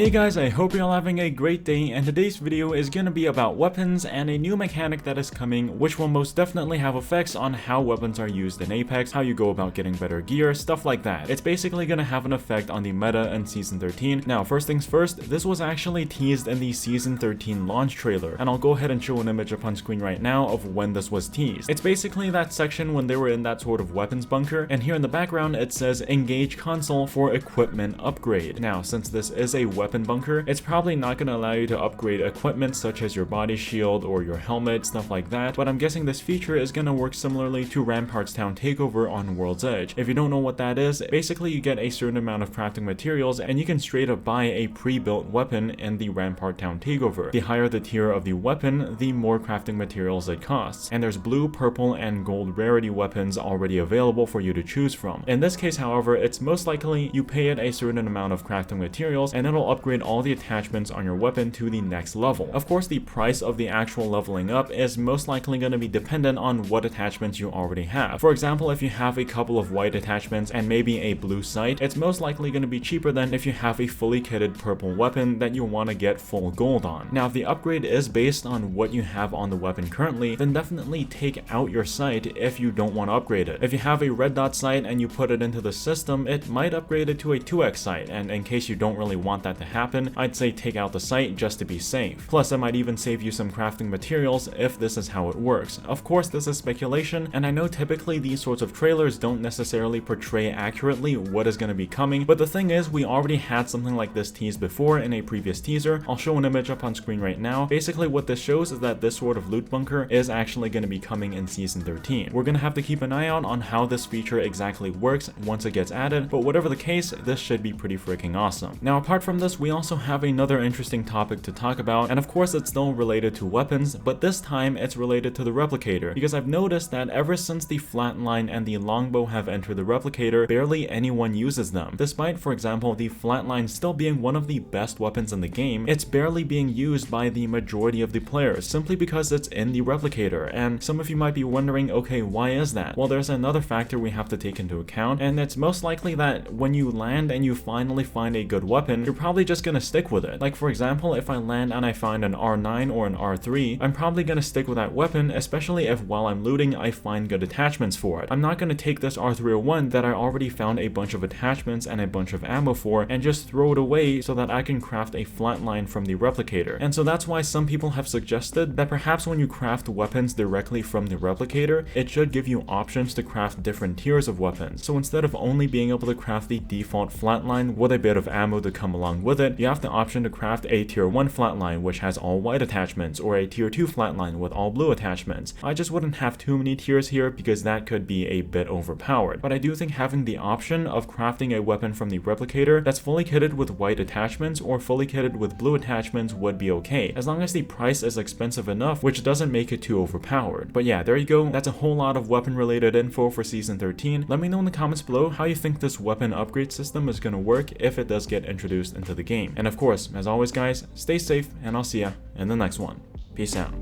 Hey guys, I hope you're all having a great day, and today's video is going to be about weapons and a new mechanic that is coming, which will most definitely have effects on how weapons are used in Apex, how you go about getting better gear, stuff like that. It's basically going to have an effect on the meta in Season 13. Now, first things first, this was actually teased in the Season 13 launch trailer, and I'll go ahead and show an image up on screen right now of when this was teased. It's basically that section when they were in that sort of weapons bunker, and here in the background it says engage console for equipment upgrade. Now, since this is a weapon bunker, it's probably not going to allow you to upgrade equipment such as your body shield or your helmet, stuff like that, but I'm guessing this feature is going to work similarly to Rampart's Town Takeover on World's Edge. If you don't know what that is, basically you get a certain amount of crafting materials and you can straight up buy a pre-built weapon in the Rampart Town Takeover. The higher the tier of the weapon, the more crafting materials it costs, and there's blue, purple, and gold rarity weapons already available for you to choose from. In this case, however, it's most likely you pay it a certain amount of crafting materials and it'll upgrade all the attachments on your weapon to the next level. Of course, the price of the actual leveling up is most likely going to be dependent on what attachments you already have. For example, if you have a couple of white attachments and maybe a blue sight, it's most likely going to be cheaper than if you have a fully kitted purple weapon that you want to get full gold on. Now, if the upgrade is based on what you have on the weapon currently, then definitely take out your sight if you don't want to upgrade it. If you have a red dot sight and you put it into the system, it might upgrade it to a 2x sight, and in case you don't really want that to happen, I'd say take out the sight just to be safe. Plus, it might even save you some crafting materials if this is how it works. Of course, this is speculation, and I know typically these sorts of trailers don't necessarily portray accurately what is going to be coming, but the thing is, we already had something like this teased before in a previous teaser. I'll show an image up on screen right now. Basically, what this shows is that this sort of loot bunker is actually going to be coming in Season 13. We're going to have to keep an eye out on how this feature exactly works once it gets added, but whatever the case, this should be pretty freaking awesome. Now, apart from this, we also have another interesting topic to talk about, and of course it's still related to weapons, but this time it's related to the replicator, because I've noticed that ever since the flatline and the longbow have entered the replicator, barely anyone uses them. Despite, for example, the flatline still being one of the best weapons in the game, it's barely being used by the majority of the players, simply because it's in the replicator. And some of you might be wondering, okay, why is that? Well, there's another factor we have to take into account, and it's most likely that when you land and you finally find a good weapon, you're probably just gonna stick with it. Like, for example, if I land and I find an R9 or an R3, I'm probably gonna stick with that weapon, especially if while I'm looting I find good attachments for it. I'm not gonna take this R301 that I already found a bunch of attachments and a bunch of ammo for and just throw it away so that I can craft a flatline from the replicator. And so that's why some people have suggested that perhaps when you craft weapons directly from the replicator, it should give you options to craft different tiers of weapons. So instead of only being able to craft the default flatline with a bit of ammo to come along with it, you have the option to craft a tier 1 flatline which has all white attachments, or a tier 2 flatline with all blue attachments. I just wouldn't have too many tiers here because that could be a bit overpowered, but I do think having the option of crafting a weapon from the replicator that's fully kitted with white attachments or fully kitted with blue attachments would be okay, as long as the price is expensive enough, which doesn't make it too overpowered. But yeah, there you go. That's a whole lot of weapon related info for Season 13. Let me know in the comments below how you think this weapon upgrade system is going to work if it does get introduced into the game. And of course, as always guys, stay safe and I'll see ya in the next one. Peace out.